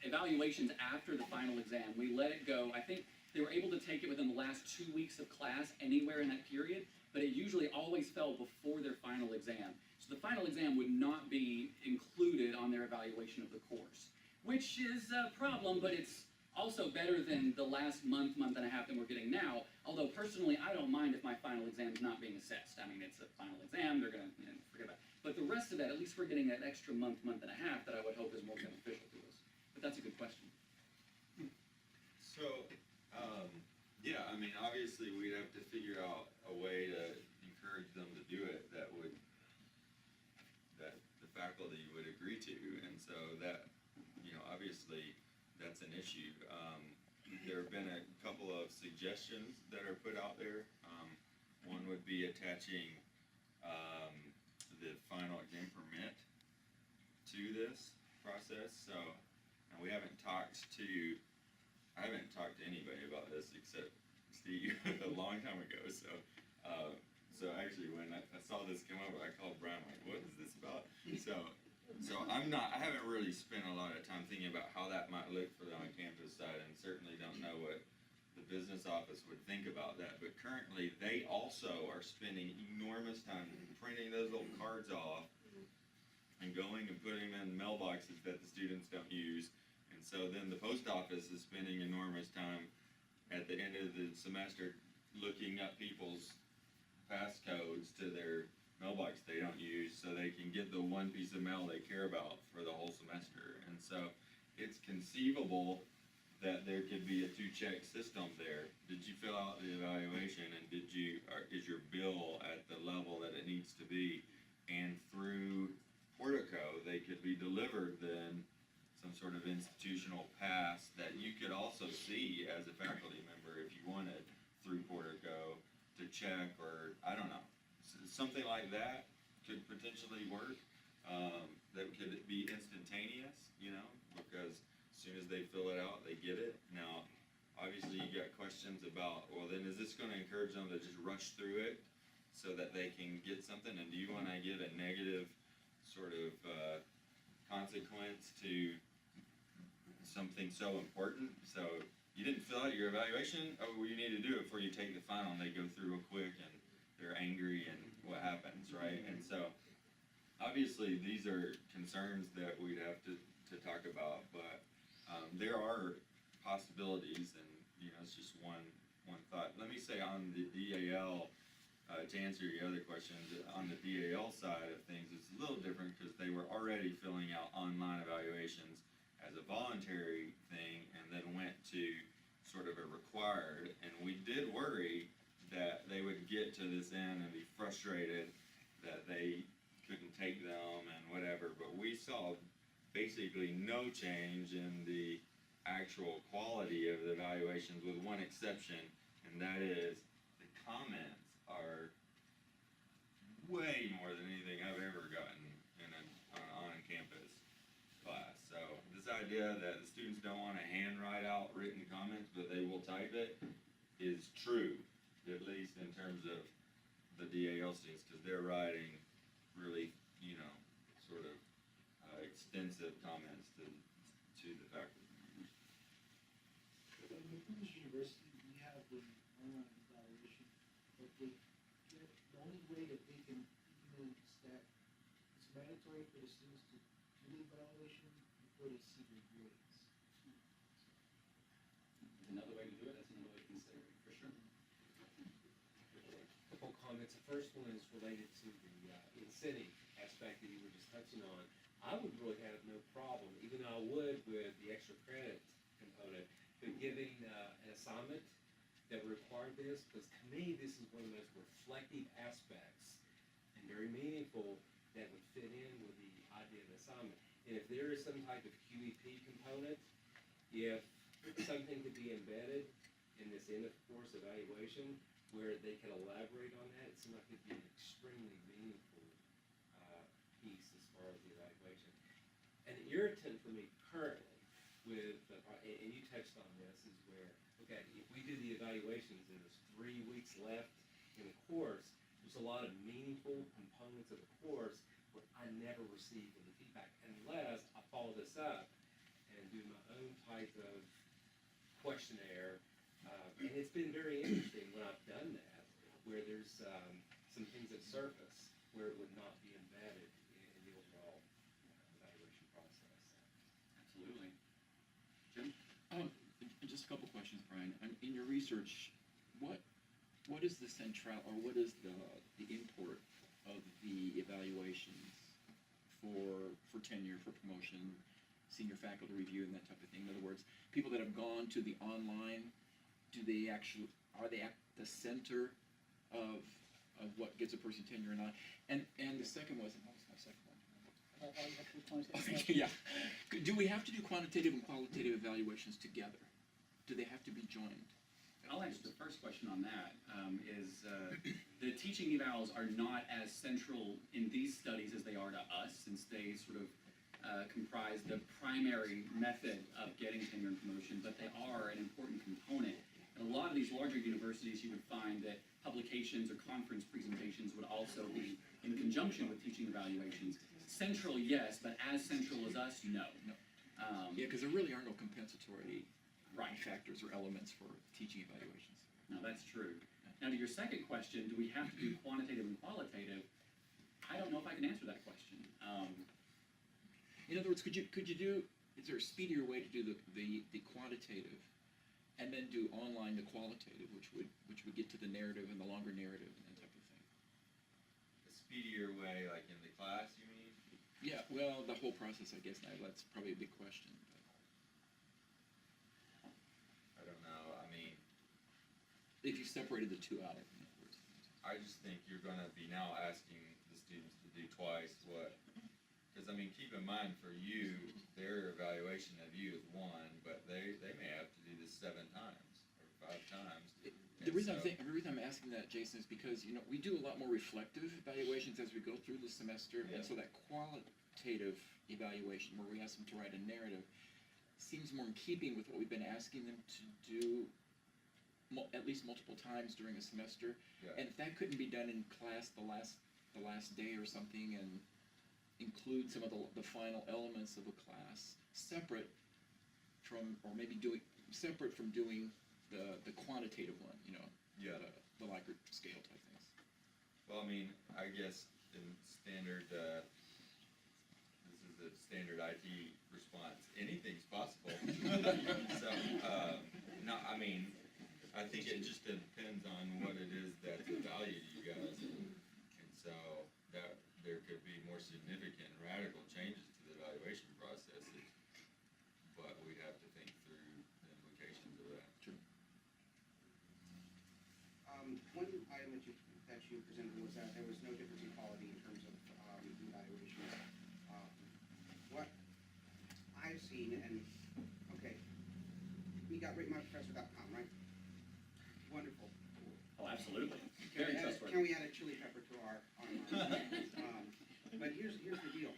evaluations after the final exam. We let it go. I think they were able to take it within the last 2 weeks of class, anywhere in that period, but it usually always fell before their final exam. So the final exam would not be included on their evaluation of the course, which is a problem, but it's also better than the last month and a half that we're getting now. Although personally, I don't mind if my final exam is not being assessed. I mean, it's a final exam, they're gonna forget about it. But the rest of that, at least we're getting that extra month and a half that I would hope is more beneficial to us. But that's a good question. So, yeah, I mean, obviously we'd have to figure out a way to encourage them to do it that the faculty would agree to, and so that, obviously that's an issue. there have been a couple of suggestions that are put out there. One would be attaching the final exam permit to this process. So, and I haven't talked to anybody about this except Steve a long time ago. So, so actually, when I saw this come up, I called Bryan, like, what is this about? So I haven't really spent a lot of time thinking about how that might look for the on-campus side, and certainly don't know what the business office would think about that. But currently, they also are spending enormous time printing those little cards off and going and putting them in mailboxes that the students don't use. And so then the post office is spending enormous time at the end of the semester looking up people's passcodes to their mailbox they don't use so they can get the one piece of mail they care about for the whole semester. And so it's conceivable that there could be a two-check system there. Did you fill out the evaluation, and is your bill at the level that it needs to be? And through Portico, they could be delivered then some sort of institutional pass that you could also see as a faculty member if you wanted through Portico to check, or I don't know, something like that could potentially work. That could be instantaneous, because as soon as they fill it out, they get it. Now, obviously, you got questions about, well, then is this going to encourage them to just rush through it so that they can get something? And do you want to give a negative sort of consequence to something so important? So you didn't fill out your evaluation? Oh, well, you need to do it before you take the final, and they go through real quick, and they're angry, and what happens, right? And so, obviously, these are concerns that we'd have to talk about, but there are possibilities, and it's just one thought. Let me say on the DAL, to answer your other questions, on the DAL side of things, it's a little different because they were already filling out online evaluations as a voluntary thing, and then went to sort of a required. And we did worry that they would get to this end and be frustrated that they couldn't take them and whatever, but we saw basically no change in the actual quality of the evaluations, with one exception, and that is the comments are way more than anything I've ever gotten in an on-campus class. So this idea that the students don't want to handwrite out written comments, but they will type it, is true, at least in terms of the DAL students, because they're writing really, sort of extensive comments to the faculty members. At Polish University, we have the online evaluation, but the only way that they can implement is that it's mandatory for the students to do the evaluation before they see their grades. Another way to do it, that's another way to consider it, for sure. Couple comments. The first one is related to the incentive aspect that you were just touching on. I would really have no problem, even though I would with the extra credit component, but giving an assignment that would require this, because to me, this is one of the most reflective aspects and very meaningful that would fit in with the idea of the assignment. And if there is some type of QEP component, if something could be embedded in this end of course evaluation where they can elaborate on that, it seems like it'd be an extremely meaningful piece as far as the evaluation. An irritant for me currently with, and you touched on this, is where, okay, if we do the evaluations and there's 3 weeks left in the course, there's a lot of meaningful components of the course where I never receive any feedback unless I follow this up and do my own type of questionnaire. And it's been very interesting when I've done that, where there's some things that surface where it would not be embedded in the overall evaluation process. Absolutely. Jim? Just a couple questions, Bryan. In your research, what is the central, or what is the import of the evaluations for tenure, for promotion, senior faculty review, and that type of thing? In other words, people that have gone to the online, are they at the center of what gets a person tenure or not? And the second was, what was my second one? Yeah. Do we have to do quantitative and qualitative evaluations together? do they have to be joined? I'll answer the first question on that. The teaching evals are not as central in these studies as they are to us, since they sort of comprise the primary method of getting tenure and promotion, but they are an important component. In a lot of these larger universities, you would find that publications or conference presentations would also be in conjunction with teaching evaluations. Central, yes, but as central as us, no. No. Yeah, because there really are no compensatory Right. factors or elements for teaching evaluations. No, that's true. Now, to your second question, do we have to do quantitative and qualitative? I don't know if I can answer that question. In other words, could you do? Is there a speedier way to do the quantitative, and then do online the qualitative, which would get to the narrative and the longer narrative and that type of thing? A speedier way, like in the class, you mean? Yeah. Well, the whole process, I guess. Now that's probably a big question. I don't know. I mean, If you separated the two out, in other words. I just think you're gonna be now asking the students to do twice what, because I mean, keep in mind for you, their evaluation of you is one, but they may have to do this 7 times or 5 times. The reason And so- the reason I'm asking that, Jason, is because we do a lot more reflective evaluations as we go through the semester, Yeah. and so that qualitative evaluation where we ask them to write a narrative seems more in keeping with what we've been asking them to do at least multiple times during a semester. Yeah. And if that couldn't be done in class the last day or something, and include some of the final elements of a class separate from, or maybe separate from doing the quantitative one, Yeah. the Likert scale type things. Well, I mean, I guess in standard, this is a standard IT response. Anything's possible. So, no, I mean, I think it just depends on what it is that's of value to you guys, and so that there could be more significant and radical changes to the evaluation process, but we have to think through the implications of that. Sure. One item that you presented was that there was no difference in quality in terms of evaluations. What I've seen, and, okay, you got ratemyprofessor.com, right? Wonderful. Oh, absolutely. Can Very we add- trustworthy. Can we add a chili pepper to our online? But here's the deal.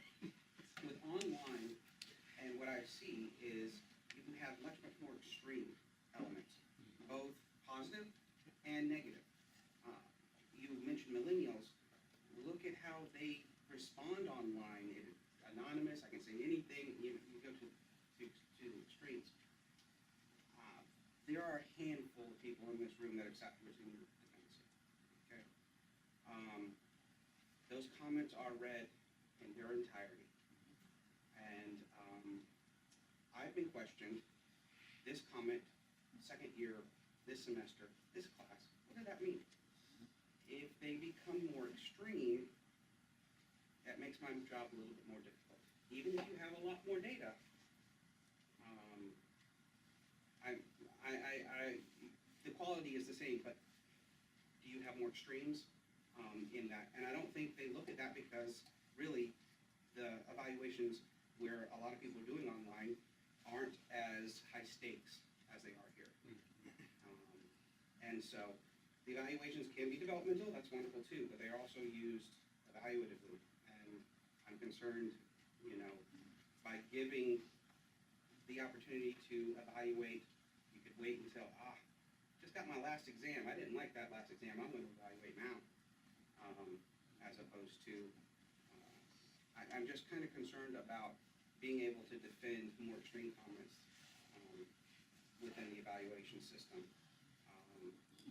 With online, and what I see is you can have much more extreme elements, both positive and negative. You mentioned millennials. Look at how they respond online. It is anonymous. I can say anything. You go to extremes. There are a handful of people in this room that accept what's in your dependency. Okay. Those comments are read in their entirety, and I've been questioned. This comment, second year, this semester, this class. What does that mean? If they become more extreme, that makes my job a little bit more difficult. Even if you have a lot more data, the quality is the same, but do you have more extremes in that? And I don't think they look at that because really the evaluations where a lot of people are doing online aren't as high stakes as they are here. And so the evaluations can be developmental, that's wonderful too, but they are also used evaluatively. And I'm concerned, by giving the opportunity to evaluate, you could wait until, just got my last exam, I didn't like that last exam, I'm gonna evaluate now. As opposed to, I'm just kind of concerned about being able to defend more extreme comments within the evaluation system.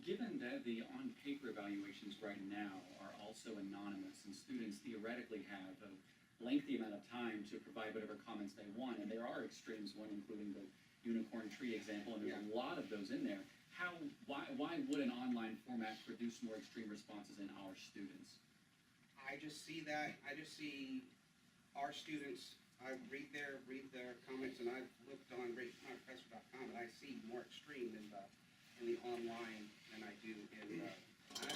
Given that the on-paper evaluations right now are also anonymous, and students theoretically have a lengthy amount of time to provide whatever comments they want, and there are extremes, one including the unicorn tree example, and there's a lot of those in there. Why would an online format produce more extreme responses in our students? I just see that, I just see our students, I read their comments, and I've looked on ratemyprofessor.com, and I see more extreme in the online than I do in I've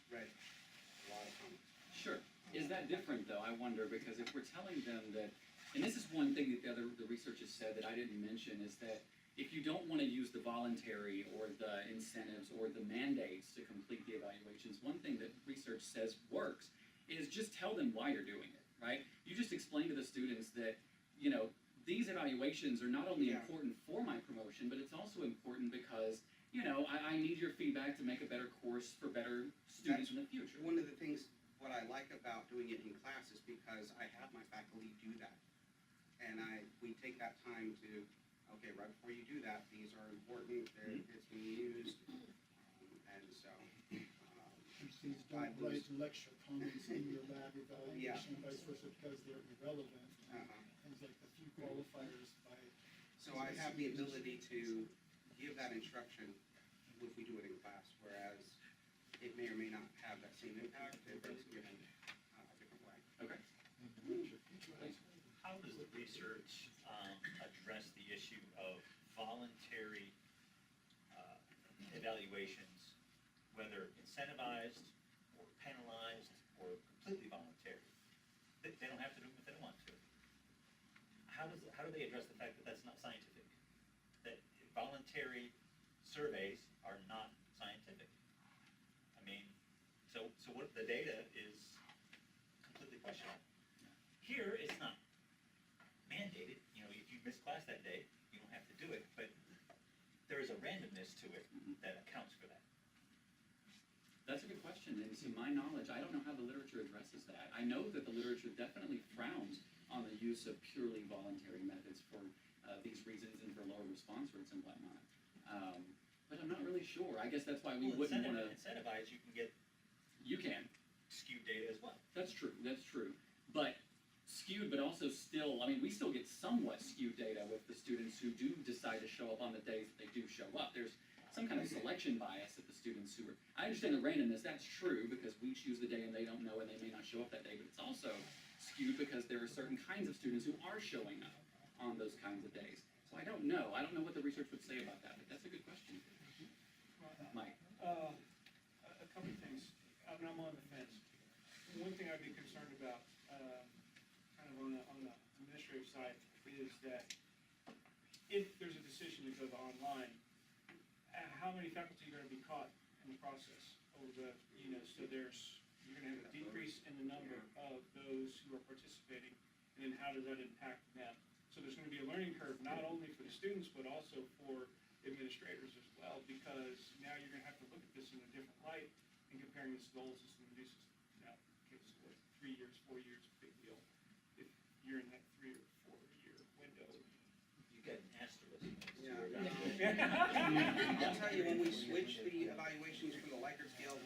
read a lot of comments. Sure. Is that different, though, I wonder, because if we're telling them that, and this is one thing that the research has said that I didn't mention, is that if you don't want to use the voluntary or the incentives or the mandates to complete the evaluations, one thing that research says works is just tell them why you're doing it, right? You just explain to the students that, you know, these evaluations are not only Yeah. important for my promotion, but it's also important because, you know, I need your feedback to make a better course for better students in the future. One of the things, what I like about doing it in class is because I have my faculty do that. And we take that time to, okay, right before you do that, these are important, it's being used, and so. Please I don't lose- write lecture comments in your lab evaluation, vice versa, because they're irrelevant. Things like the few qualifiers by. So I have the ability to give that instruction if we do it in class, whereas it may or may not have that same impact if it's given a different way. Okay. How does the research address the issue of voluntary evaluations, whether incentivized or penalized or completely voluntary? They don't have to do it if they don't want to. How do they address the fact that that's not scientific? That voluntary surveys are not scientific? I mean, so what the data is completely questionable. Here, it's not mandated, you know, if you miss class that day, you don't have to do it, but there is a randomness to it that accounts for that. That's a good question, and to my knowledge, I don't know how the literature addresses that. I know that the literature definitely frowns on the use of purely voluntary methods for these reasons and for lower response rates and whatnot. But I'm not really sure. I guess that's why we Well, wouldn't want to. incentivize, you can get You can. skewed data as well. That's true. That's true. But skewed, but also still, I mean, we still get somewhat skewed data with the students who do decide to show up on the days that they do show up. There's some kind of selection bias at the students who are, I understand the randomness, that's true, because we choose the day and they don't know and they may not show up that day, but it's also skewed because there are certain kinds of students who are showing up on those kinds of days. So I don't know what the research would say about that, but that's a good question. Mike? A couple of things. I mean, I'm on the fence. One thing I'd be concerned about, kind of on the administrative side, is that if there's a decision to go to online, how many faculty are going to be caught in the process over the, you know, so you're going to have a decrease in the number of those who are participating, and then how does that impact them? So there's going to be a learning curve, not only for the students, but also for administrators as well, because now you're going to have to look at this in a different light and comparing this to the old system and new system. Now, okay, so what, 3 years, 4 years, big deal. If you're in that 3 or 4 year window. You get an asterisk. next to Yeah. your I'll tell you, when we switched the evaluations from the Likert scale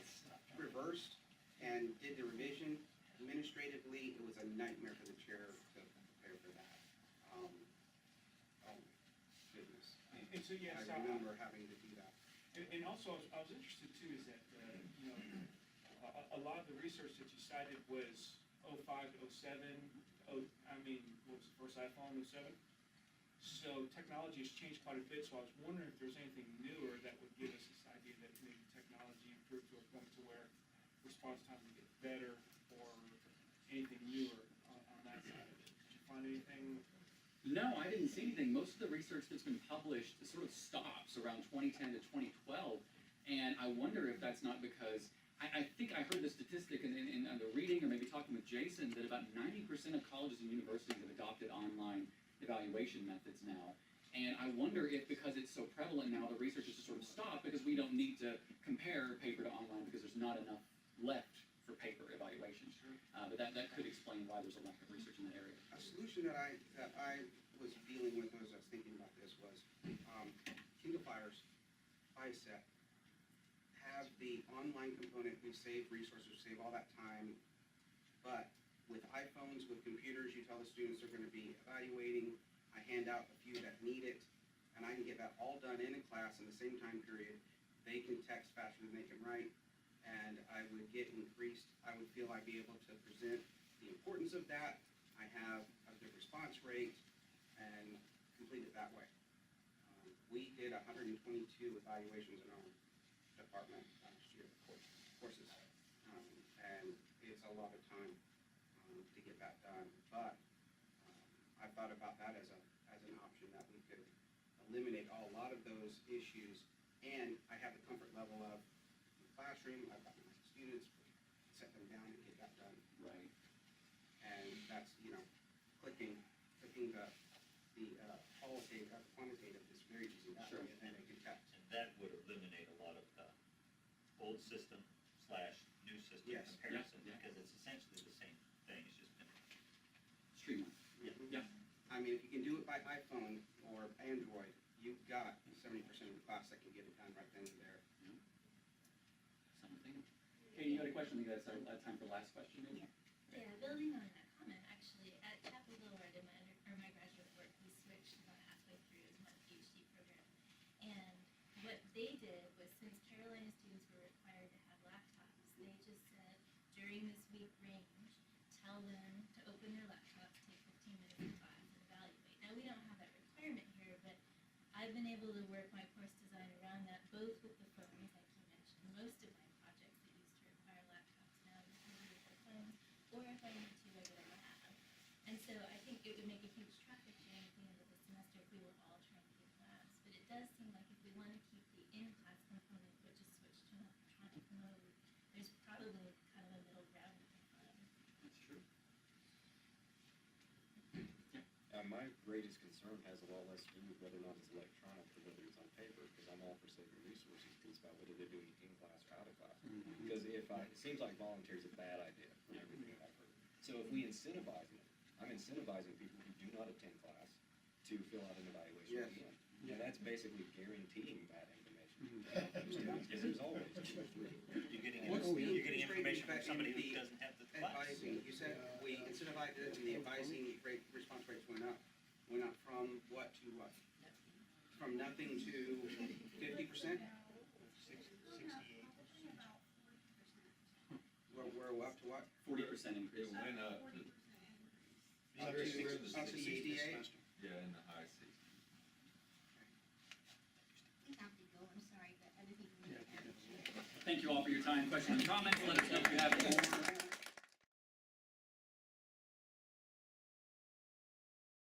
reversed and did the revision, administratively, it was a nightmare for the chair to prepare for that. Oh, goodness. And so, yes, I remember having to do that. and also, I was interested too, is that, you know, a lot of the research that you cited was 05 to 07, what was the first iPhone, 07? So technology has changed quite a bit, so I was wondering if there's anything newer that would give us this idea that maybe technology improved to a point to where response time would get better, or anything newer on that side of it. Did you find anything? No, I didn't see anything. Most of the research that's been published sort of stops around 2010 to 2012, and I wonder if that's not because, I think I heard the statistic in the reading, or maybe talking with Jayson, that about 90% of colleges and universities have adopted online evaluation methods now. And I wonder if, because it's so prevalent now, the research has just sort of stopped because we don't need to compare paper to online because there's not enough left for paper evaluations. But that could explain why there's a lack of research in that area. A solution that I was dealing with as I was thinking about this was, Kindle Fires, ISET, have the online component, we save resources, save all that time, but with iPhones, with computers, you tell the students they're gonna be evaluating, I hand out a few that need it, and I can get that all done in a class in the same time period. They can text faster than they can write, and I would get increased, I would feel I'd be able to present the importance of that. I have a good response rate, and complete it that way. We did 122 evaluations in our department last year, courses, and it's a lot of time to get that done. But I thought about that as an option that we could eliminate a lot of those issues. And I have the comfort level of the classroom, I've got my students, set them down and get that done. Right. And that's, clicking the quantitative is very easy that Sure. way, and then they can test. And that would eliminate a lot of the old system / new system Yes. comparison, Yeah, yeah. because it's essentially the same thing, it's just been Streamline. Yeah. I mean, if you can do it by iPhone or Android, you've got 70% of the class that can get it done right then and there. Something. Katie, you had a question? I think that's our time for the last question, maybe? Yeah, building on that comment, actually, at Chapel Hill, where I did my graduate work, we switched about halfway through to my PhD program. And what they did was, since Carolina students were required to have laptops, they just said, during this week range, tell them to open their laptops, take 15 minutes in class, and evaluate. Now, we don't have that requirement here, but I've been able to work my course design around that, both with the phones, like you mentioned. Most of my projects that used to require laptops now just use it with their phones, or if I need to, I go to lab. And so I think it would make a huge traffic jam at the end of the semester if we were all trying to get labs. But it does seem like if we want to keep the in-class component, but just switch to an electronic mode, there's probably kind of a middle ground we can find. That's true. My greatest concern has a lot less to do with whether or not it's electronic or whether it's on paper, because I'm all for saving resources, but it's about whether they're doing it in class or out of class. Because it seems like voluntary is a bad idea from everything I've heard. So if we incentivize it, I'm incentivizing people who do not attend class to fill out an evaluation Yes. again. And that's basically guaranteeing that information. Because there's always two or three. You're getting, What's the you're getting straight information from effect somebody in who the doesn't have the class. Advising, you said we incentivized it, and the advising rate, response rates went up from what to what? From nothing to 50%? 68. We're up to what? 40% increase. It went up to, Up to 68? yeah, in the high 60s. I think I have to go, I'm sorry, but other people need to add. Thank you all for your time, questions, and comments. Let us know if you have more.